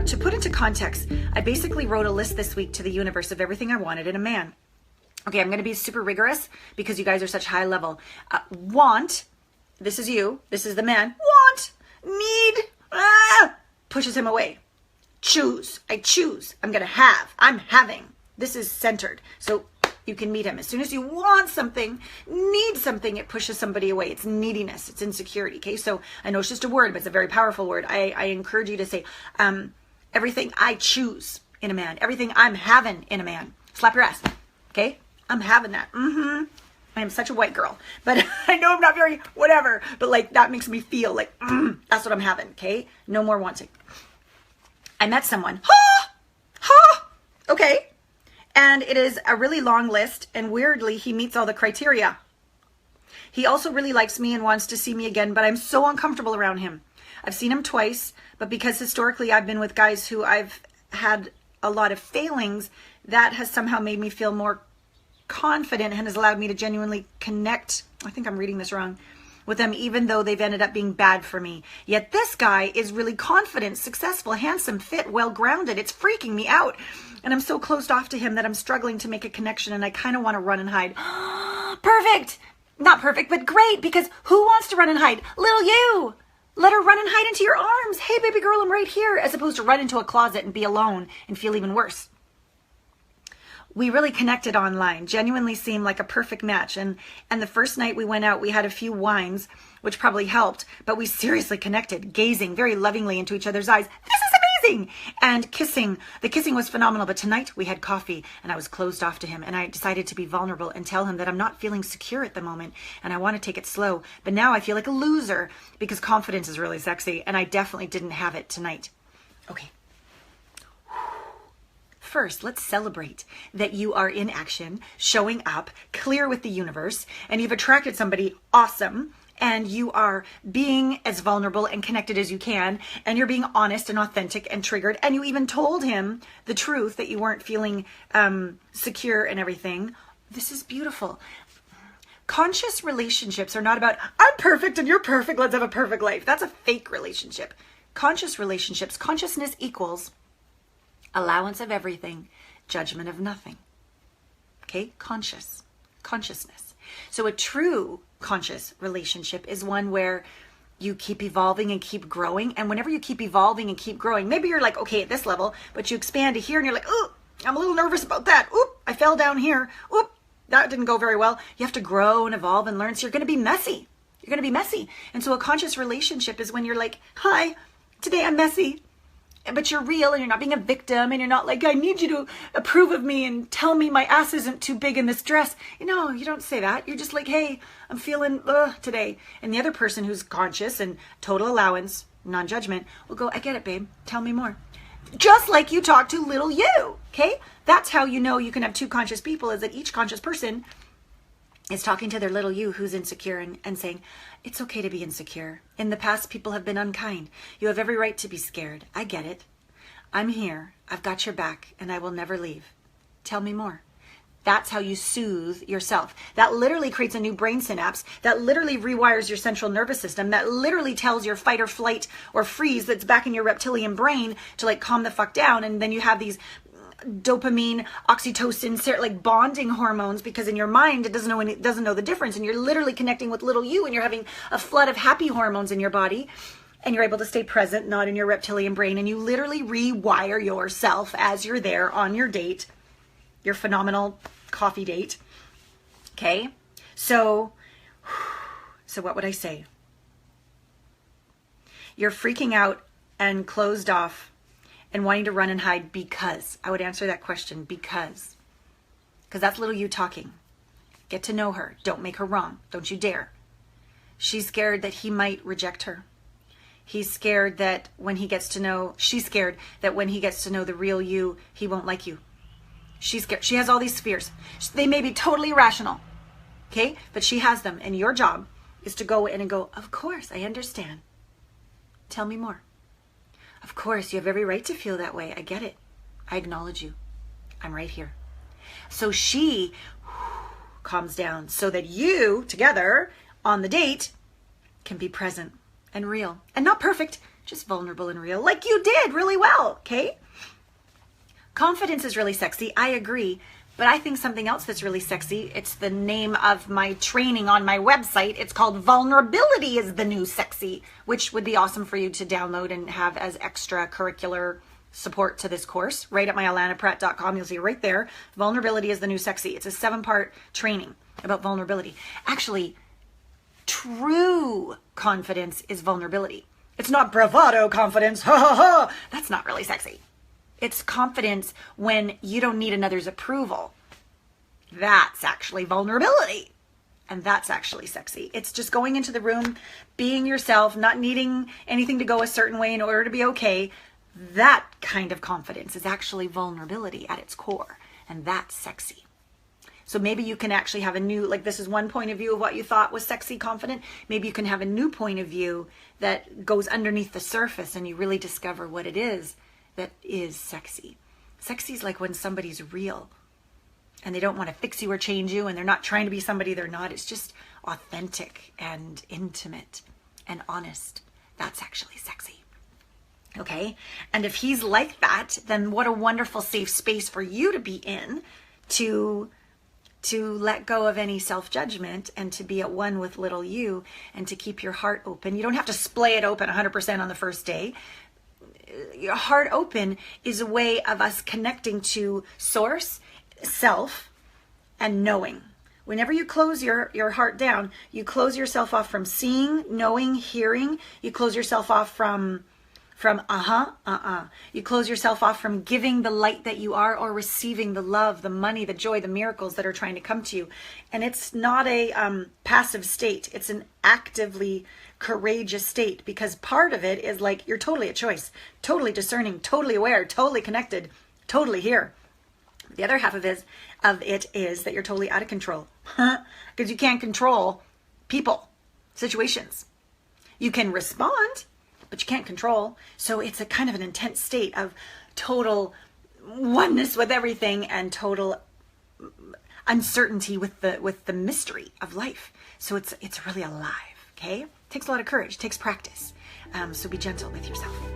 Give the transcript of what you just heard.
to put into context, I basically wrote a list this week to the universe of everything I wanted in a man. Okay, I'm going to be super rigorous because you guys are such high level. Want, this is you, this is the man. Want, need, pushes him away. Choose, I choose. I'm going to have, I'm having. This is centered. So you can meet him. As soon as you want something, need something, it pushes somebody away. It's neediness. It's insecurity. Okay. So I know it's just a word, but it's a very powerful word. I encourage you to say, everything I choose in a man, everything I'm having in a man. Slap your ass. Okay. I'm having that. I am such a white girl, but I know I'm not very whatever, but like that makes me feel like, that's what I'm having. Okay. No more wanting. I met someone. Okay. And it is a really long list, and weirdly, he meets all the criteria. He also really likes me and wants to see me again, but I'm so uncomfortable around him. I've seen him twice, but because historically I've been with guys who I've had a lot of failings, that has somehow made me feel more confident and has allowed me to genuinely connect, I think I'm reading this wrong, with them, even though they've ended up being bad for me. Yet this guy is really confident, successful, handsome, fit, well-grounded. It's freaking me out. And I'm so closed off to him that I'm struggling to make a connection, and I kind of want to run and hide. Perfect. Not perfect, but great, because who wants to run and hide? Little you. Let her run and hide into your arms. Hey, baby girl, I'm right here. As opposed to run into a closet and be alone and feel even worse. We really connected online, genuinely seemed like a perfect match. And the first night we went out, we had a few wines, which probably helped, but we seriously connected, gazing very lovingly into each other's eyes. This is amazing! And kissing. The kissing was phenomenal, but tonight we had coffee and I was closed off to him, and I decided to be vulnerable and tell him that I'm not feeling secure at the moment and I want to take it slow. But now I feel like a loser because confidence is really sexy and I definitely didn't have it tonight. Okay. First, let's celebrate that you are in action, showing up, clear with the universe, and you've attracted somebody awesome, and you are being as vulnerable and connected as you can, and you're being honest and authentic and triggered, and you even told him the truth that you weren't feeling secure and everything. This is beautiful. Conscious relationships are not about, I'm perfect and you're perfect, let's have a perfect life. That's a fake relationship. Conscious relationships, consciousness equals allowance of everything, judgment of nothing. Okay? Consciousness. So a true conscious relationship is one where you keep evolving and keep growing. And whenever you keep evolving and keep growing, maybe you're like, okay, at this level, but you expand to here and you're like, oh, I'm a little nervous about that. Oop, I fell down here. Oop, that didn't go very well. You have to grow and evolve and learn. So you're going to be messy. You're going to be messy. And so a conscious relationship is when you're like, hi, today I'm messy. But you're real and you're not being a victim and you're not like, I need you to approve of me and tell me my ass isn't too big in this dress. You know, you don't say that. You're just like, hey, I'm feeling today. And the other person who's conscious and total allowance, non-judgment, will go, I get it, babe. Tell me more. Just like you talk to little you, okay? That's how you know you can have two conscious people, is that each conscious person is talking to their little you who's insecure and saying, it's okay to be insecure. In the past, people have been unkind. You have every right to be scared. I get it. I'm here. I've got your back and I will never leave. Tell me more. That's how you soothe yourself. That literally creates a new brain synapse. That literally rewires your central nervous system. That literally tells your fight or flight or freeze that's back in your reptilian brain to like calm the fuck down. And then you have these dopamine, oxytocin, like bonding hormones, because in your mind it doesn't know the difference, and you're literally connecting with little you, and you're having a flood of happy hormones in your body, and you're able to stay present, not in your reptilian brain, and you literally rewire yourself as you're there on your date, your phenomenal coffee date. Okay, so what would I say? You're freaking out and closed off and wanting to run and hide because. I would answer that question, because that's little you talking. Get to know her. Don't make her wrong. Don't you dare. She's scared that he might reject her. He's scared that when he gets to know, she's scared that when he gets to know the real you, he won't like you. She's scared. She has all these fears. They may be totally irrational, okay? But she has them, and your job is to go in and go, of course, I understand. Tell me more. Of course, you have every right to feel that way. I get it. I acknowledge you. I'm right here. So she calms down so that you, together on the date, can be present and real. And not perfect, just vulnerable and real, like you did really well, okay? Confidence is really sexy, I agree, but I think something else that's really sexy, it's the name of my training on my website, it's called Vulnerability is the New Sexy, which would be awesome for you to download and have as extracurricular support to this course. Right at my allanapratt.com, you'll see right there, Vulnerability is the New Sexy. It's a 7-part training about vulnerability. Actually, true confidence is vulnerability. It's not bravado confidence, ha ha ha. That's not really sexy. It's confidence when you don't need another's approval. That's actually vulnerability. And that's actually sexy. It's just going into the room, being yourself, not needing anything to go a certain way in order to be okay. That kind of confidence is actually vulnerability at its core. And that's sexy. So maybe you can actually have a new, like this is one point of view of what you thought was sexy, confident. Maybe you can have a new point of view that goes underneath the surface and you really discover what it is that is sexy. Sexy is like when somebody's real and they don't want to fix you or change you and they're not trying to be somebody they're not. It's just authentic and intimate and honest. That's actually sexy. Okay? And if he's like that, then what a wonderful safe space for you to be in to let go of any self-judgment and to be at one with little you and to keep your heart open. You don't have to splay it open 100% on the first day. Your heart open is a way of us connecting to source, self, and knowing. Whenever you close your heart down, you close yourself off from seeing, knowing, hearing. You close yourself off from You close yourself off from giving the light that you are or receiving the love, the money, the joy, the miracles that are trying to come to you. And it's not a passive state. It's an actively courageous state, because part of it is like you're totally a choice, totally discerning, totally aware, totally connected, totally here. The other half of it is that you're totally out of control because you can't control people, situations. You can respond, but you can't control. So it's a kind of an intense state of total oneness with everything and total uncertainty with the mystery of life. So it's really alive. Okay, takes a lot of courage, takes practice. So be gentle with yourself.